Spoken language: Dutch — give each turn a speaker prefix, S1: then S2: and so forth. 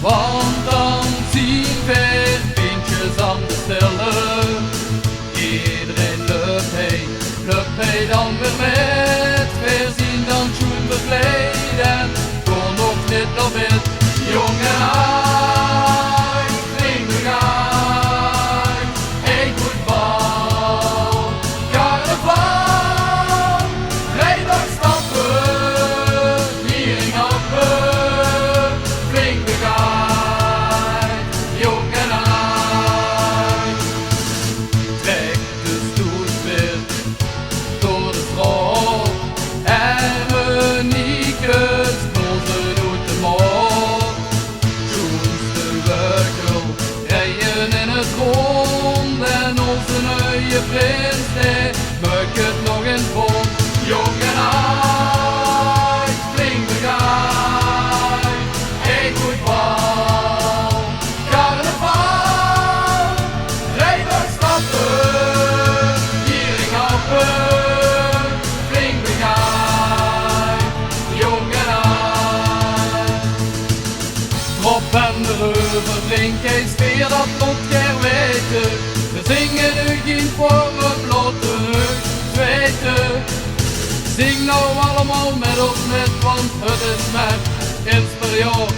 S1: Want dan zien we pintjes aan de stellen. Iedereen lukt hij dan weer met. We zien dan schoen bekleden, kon nog niet nog met. Jong en oud, flink begaan, hey voetbal, carnaval, vrijdag stappen, viering happen, flink begaan, jong en oud. Trek de stoet weer door de strot en Monique's blozen doet de mot. Schoenste weukel rijden in het rond en onze nieuwe prins die maakt het nog eens rond. Jong en oud, flink begaan, hey voetbal, carnaval, vrijdag stappen, viering happen, flink begaan, jong en oud. Drop en de reuver, drink eens weer, dat moet jij weten. We zingen nu geen voor een blote neus zweten. Zing nou allemaal met ons met, want het is met eens per jaar.